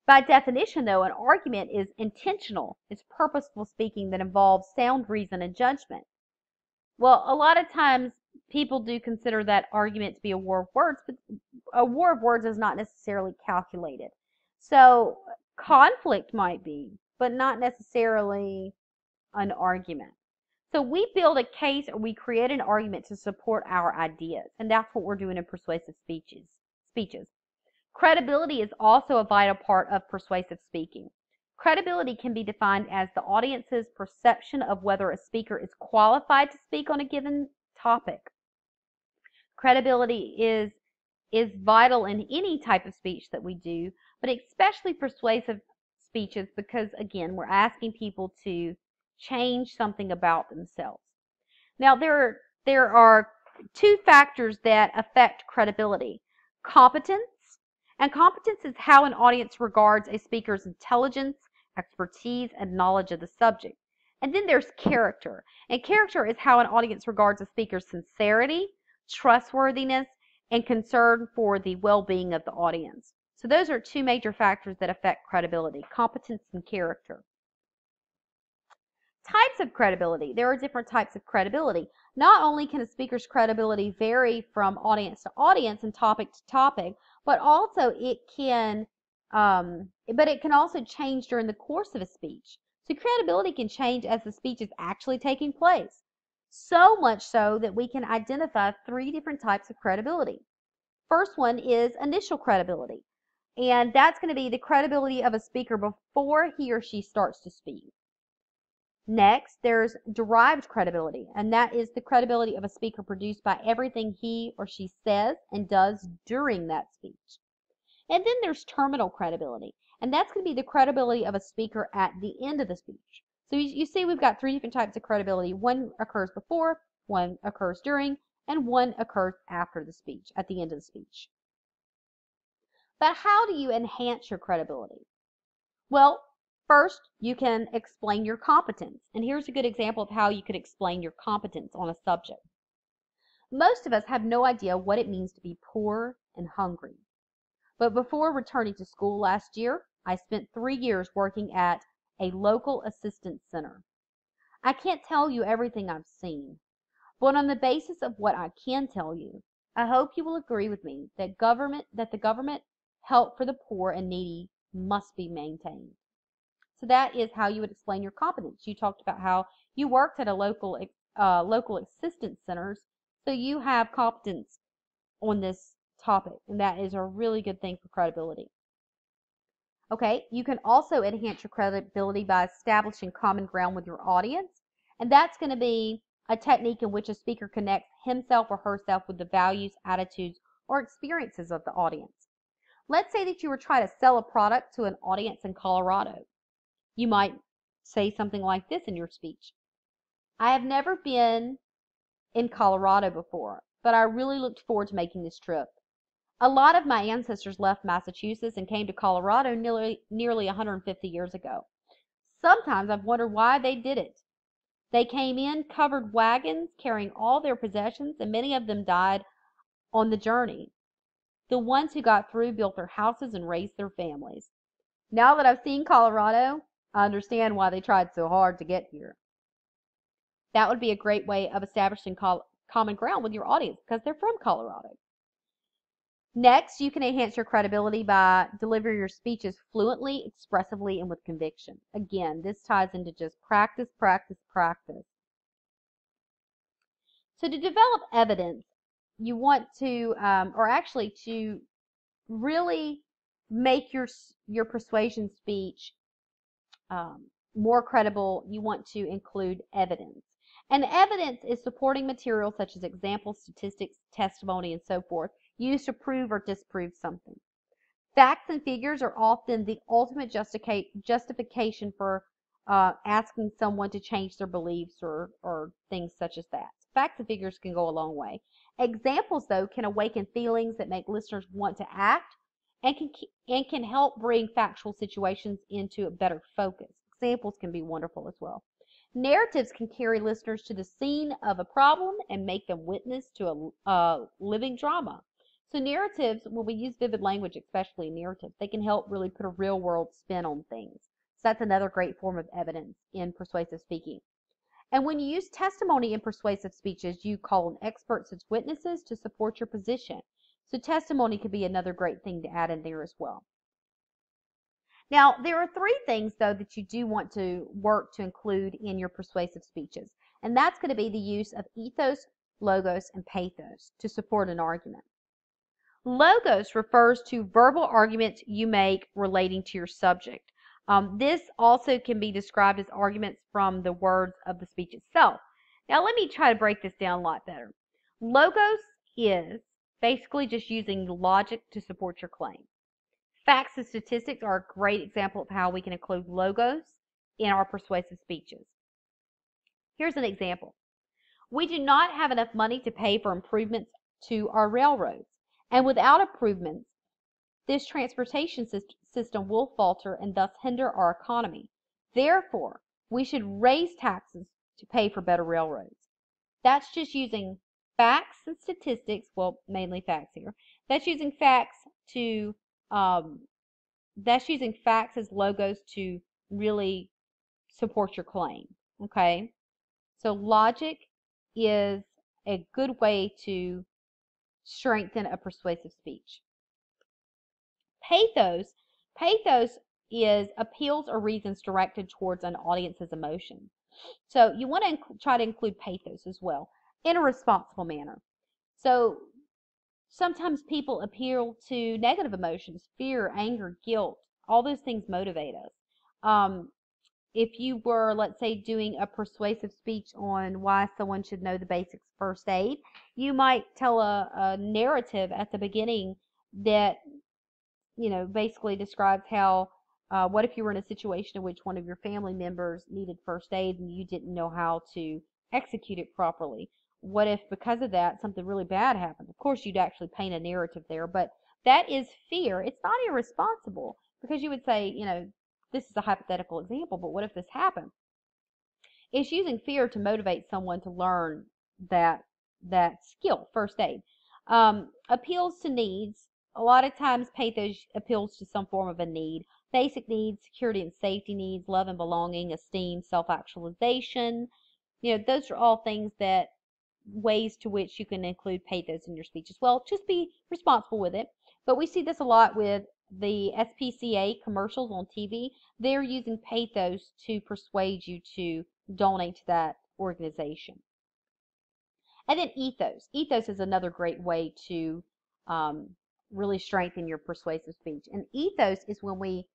By definition, though, an argument is intentional. It's purposeful speaking that involves sound reason and judgment. Well, a lot of times people do consider that argument to be a war of words, but a war of words is not necessarily calculated. So conflict might be, but not necessarily an argument. So we build a case or we create an argument to support our ideas, and that's what we're doing in persuasive speeches. Credibility is also a vital part of persuasive speaking. Credibility can be defined as the audience's perception of whether a speaker is qualified to speak on a given topic. Credibility is vital in any type of speech that we do, but especially persuasive speeches because, again, we're asking people to change something about themselves. Now, there are two factors that affect credibility: competence, and competence is how an audience regards a speaker's intelligence, expertise, and knowledge of the subject. And then there's character, and character is how an audience regards a speaker's sincerity, trustworthiness, and concern for the well-being of the audience. So those are two major factors that affect credibility: competence and character. Types of credibility. There are different types of credibility. Not only can a speaker's credibility vary from audience to audience and topic to topic, but also it can also change during the course of a speech. So credibility can change as the speech is actually taking place. So much so that we can identify three different types of credibility. First one is initial credibility, and that's going to be the credibility of a speaker before he or she starts to speak. Next, there's derived credibility, and that is the credibility of a speaker produced by everything he or she says and does during that speech. And then there's terminal credibility, and that's going to be the credibility of a speaker at the end of the speech. So you see we've got three different types of credibility. One occurs before, one occurs during, and one occurs after the speech, at the end of the speech. But how do you enhance your credibility? Well, first, you can explain your competence. And here's a good example of how you could explain your competence on a subject. Most of us have no idea what it means to be poor and hungry. But before returning to school last year, I spent 3 years working at a local assistance center. I can't tell you everything I've seen, but on the basis of what I can tell you, I hope you will agree with me that the government help for the poor and needy must be maintained. So that is how you would explain your competence. You talked about how you worked at a local assistance centers, so you have competence on this topic, and that is a really good thing for credibility. Okay, you can also enhance your credibility by establishing common ground with your audience, and that's going to be a technique in which a speaker connects himself or herself with the values, attitudes, or experiences of the audience. Let's say that you were trying to sell a product to an audience in Colorado. You might say something like this in your speech: I have never been in Colorado before, but I really looked forward to making this trip. A lot of my ancestors left Massachusetts and came to Colorado nearly 150 years ago. Sometimes I've wondered why they did it. They came in covered wagons carrying all their possessions, and many of them died on the journey. The ones who got through built their houses and raised their families. Now that I've seen Colorado, I understand why they tried so hard to get here. That would be a great way of establishing common ground with your audience because they're from Colorado. Next, you can enhance your credibility by delivering your speeches fluently, expressively, and with conviction. Again, this ties into just practice, practice, practice. So to develop evidence, you want to, to really make your persuasion speech more credible, you want to include evidence. And evidence is supporting material such as examples, statistics, testimony, and so forth, used to prove or disprove something. Facts and figures are often the ultimate justification for asking someone to change their beliefs or things such as that. Facts and figures can go a long way. Examples, though, can awaken feelings that make listeners want to act and can help bring factual situations into a better focus. Examples can be wonderful as well. Narratives can carry listeners to the scene of a problem and make them witness to a living drama. So narratives, when we use vivid language, especially narratives, they can help really put a real world spin on things. So that's another great form of evidence in persuasive speaking. And when you use testimony in persuasive speeches, you call on experts as witnesses to support your position. So testimony could be another great thing to add in there as well. Now, there are three things, though, that you do want to work to include in your persuasive speeches. And that's going to be the use of ethos, logos, and pathos to support an argument. Logos refers to verbal arguments you make relating to your subject. This also can be described as arguments from the words of the speech itself. Now, let me try to break this down a lot better. Logos is basically just using logic to support your claim. Facts and statistics are a great example of how we can include logos in our persuasive speeches. Here's an example. We do not have enough money to pay for improvements to our railroads, and without improvements, this transportation system will falter and thus hinder our economy. Therefore, we should raise taxes to pay for better railroads. That's just using facts and statistics, well, mainly facts here. That's using facts to that's using facts as logos to really support your claim. Okay, so logic is a good way to strengthen a persuasive speech. Pathos is appeals or reasons directed towards an audience's emotions. So you want to try to include pathos as well in a responsible manner. So sometimes people appeal to negative emotions, fear, anger, guilt. All those things motivate us. If you were, let's say, doing a persuasive speech on why someone should know the basics of first aid, you might tell a narrative at the beginning that, basically describes how, what if you were in a situation in which one of your family members needed first aid and you didn't know how to execute it properly? What if, because of that, something really bad happened? Of course, you'd actually paint a narrative there, but that is fear. It's not irresponsible, because you would say, this is a hypothetical example, but what if this happened? It's using fear to motivate someone to learn that skill, first aid. Appeals to needs. A lot of times pathos appeals to some form of a need. Basic needs, security and safety needs, love and belonging, esteem, self-actualization. Those are all things that ways to which you can include pathos in your speech as well. Just be responsible with it. But we see this a lot with the SPCA commercials on TV. They're using pathos to persuade you to donate to that organization. And then ethos. Ethos is another great way to really strengthen your persuasive speech. And ethos is when we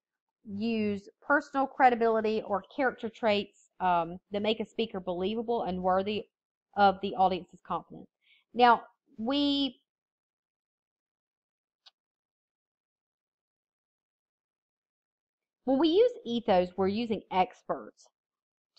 use personal credibility or character traits that make a speaker believable and worthy of the audience's confidence. Now, when we use ethos, we're using experts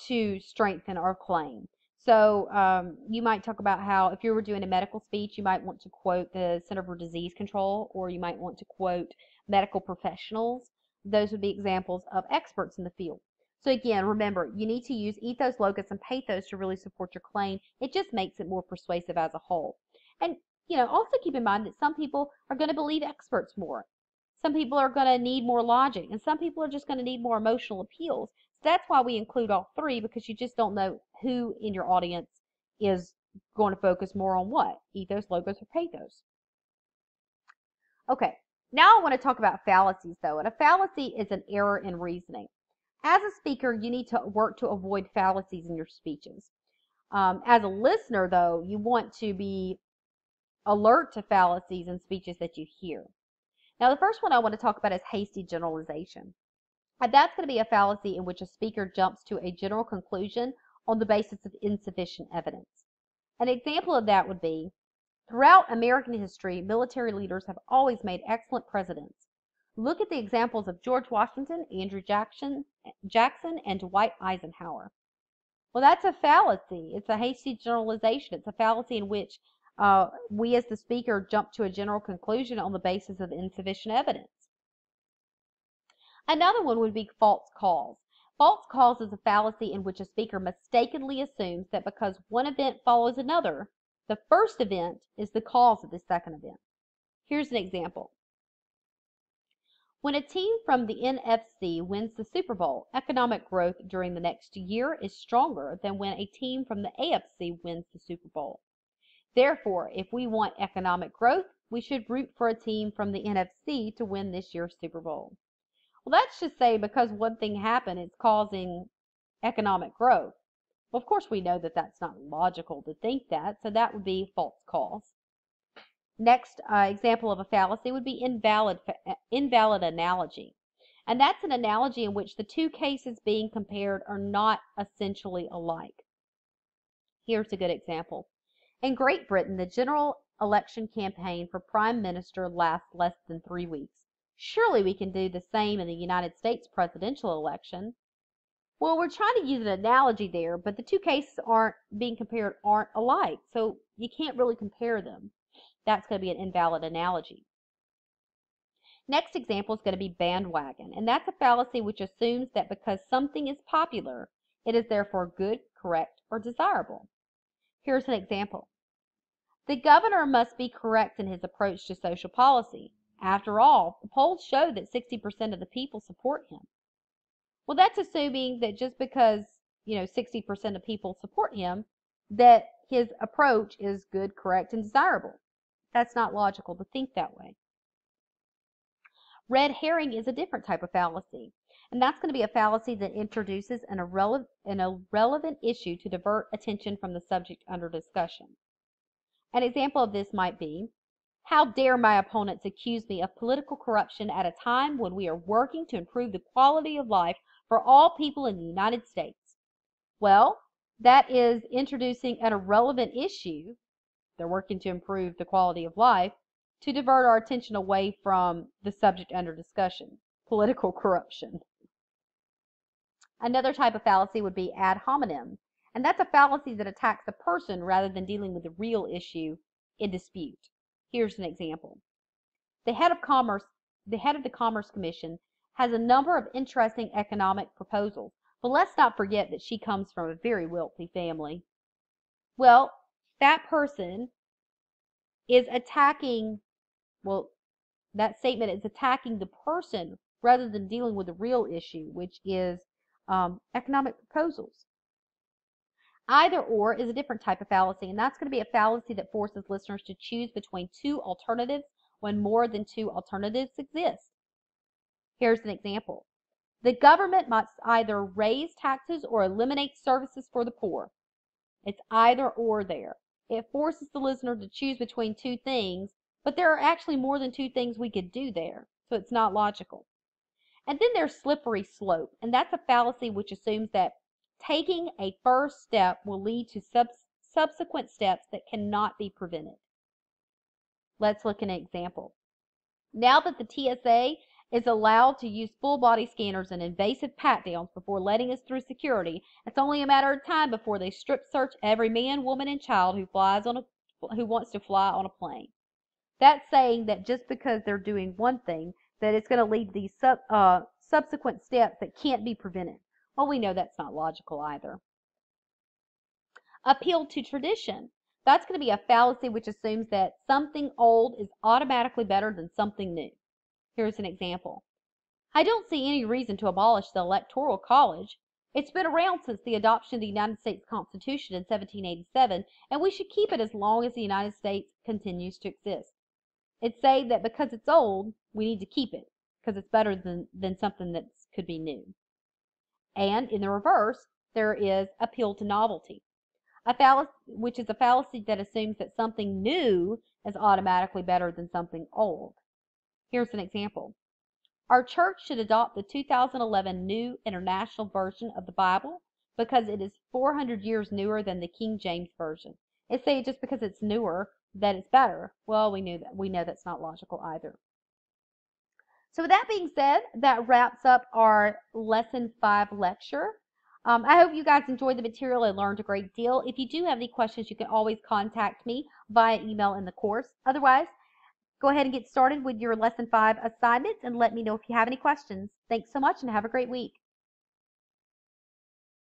to strengthen our claim. So you might talk about how if you were doing a medical speech, you might want to quote the Center for Disease Control, or you might want to quote medical professionals. Those would be examples of experts in the field. So again, remember, you need to use ethos, logos, and pathos to really support your claim. It just makes it more persuasive as a whole. And also keep in mind that some people are going to believe experts more. Some people are going to need more logic, and some people are just going to need more emotional appeals. So that's why we include all three, because you just don't know who in your audience is going to focus more on what, ethos, logos, or pathos. Okay, now I want to talk about fallacies, though. And a fallacy is an error in reasoning. As a speaker, you need to work to avoid fallacies in your speeches. As a listener, though, you want to be alert to fallacies in speeches that you hear. Now, the first one I want to talk about is hasty generalization. And that's going to be a fallacy in which a speaker jumps to a general conclusion on the basis of insufficient evidence. An example of that would be, throughout American history, military leaders have always made excellent presidents. Look at the examples of George Washington, Andrew Jackson, and Dwight Eisenhower. Well, that's a fallacy. It's a hasty generalization. It's a fallacy in which we as the speaker jump to a general conclusion on the basis of insufficient evidence. Another one would be false cause. False cause is a fallacy in which a speaker mistakenly assumes that because one event follows another, the first event is the cause of the second event. Here's an example. When a team from the NFC wins the Super Bowl, economic growth during the next year is stronger than when a team from the AFC wins the Super Bowl. Therefore, if we want economic growth, we should root for a team from the NFC to win this year's Super Bowl. Well, that's just say because one thing happened, it's causing economic growth. Well, of course, we know that that's not logical to think that, so that would be false cause. Next example of a fallacy would be invalid analogy. And that's an analogy in which the two cases being compared are not essentially alike. Here's a good example. In Great Britain, the general election campaign for prime minister lasts less than 3 weeks. Surely we can do the same in the United States presidential election. Well, we're trying to use an analogy there, but the two cases being compared aren't alike, so you can't really compare them. That's going to be an invalid analogy. Next example is going to be bandwagon, and that's a fallacy which assumes that because something is popular, it is therefore good, correct, or desirable. Here's an example. The governor must be correct in his approach to social policy. After all, the polls show that 60% of the people support him. Well, that's assuming that just because, 60% of people support him, that his approach is good, correct, and desirable. That's not logical to think that way. Red herring is a different type of fallacy, and that's going to be a fallacy that introduces an irrelevant issue to divert attention from the subject under discussion. An example of this might be, how dare my opponents accuse me of political corruption at a time when we are working to improve the quality of life for all people in the United States? Well, that is introducing an irrelevant issue, they're working to improve the quality of life, to divert our attention away from the subject under discussion, political corruption. Another type of fallacy would be ad hominem, and that's a fallacy that attacks the person rather than dealing with the real issue in dispute. Here's an example. The head of the Commerce Commission has a number of interesting economic proposals, but let's not forget that she comes from a very wealthy family. Well, that person is attacking, that statement is attacking the person rather than dealing with the real issue, which is economic proposals. Either or is a different type of fallacy, and that's going to be a fallacy that forces listeners to choose between two alternatives when more than two alternatives exist. Here's an example. The government must either raise taxes or eliminate services for the poor. It's either or there. It forces the listener to choose between two things, but there are actually more than two things we could do there, so it's not logical. And then there's slippery slope, and that's a fallacy which assumes that taking a first step will lead to subsequent steps that cannot be prevented. Let's look at an example. Now that the TSA is allowed to use full body scanners and invasive pat-downs before letting us through security, it's only a matter of time before they strip search every man, woman, and child who wants to fly on a plane. That's saying that just because they're doing one thing, that it's going to lead to these subsequent steps that can't be prevented. Well, we know that's not logical either. Appeal to tradition. That's going to be a fallacy which assumes that something old is automatically better than something new. Here's an example. I don't see any reason to abolish the Electoral College. It's been around since the adoption of the United States Constitution in 1787, and we should keep it as long as the United States continues to exist. It's saying that because it's old, we need to keep it, because it's better than something that could be new. And in the reverse, there is appeal to novelty, which is a fallacy that assumes that something new is automatically better than something old. Here's an example. Our church should adopt the 2011 New International Version of the Bible because it is 400 years newer than the King James Version. It's saying just because it's newer that it's better. Well, we know that's not logical either. So with that being said, that wraps up our Lesson 5 lecture. I hope you guys enjoyed the material and learned a great deal. If you do have any questions, you can always contact me via email in the course. Otherwise, go ahead and get started with your Lesson 5 assignments and let me know if you have any questions. Thanks so much and have a great week.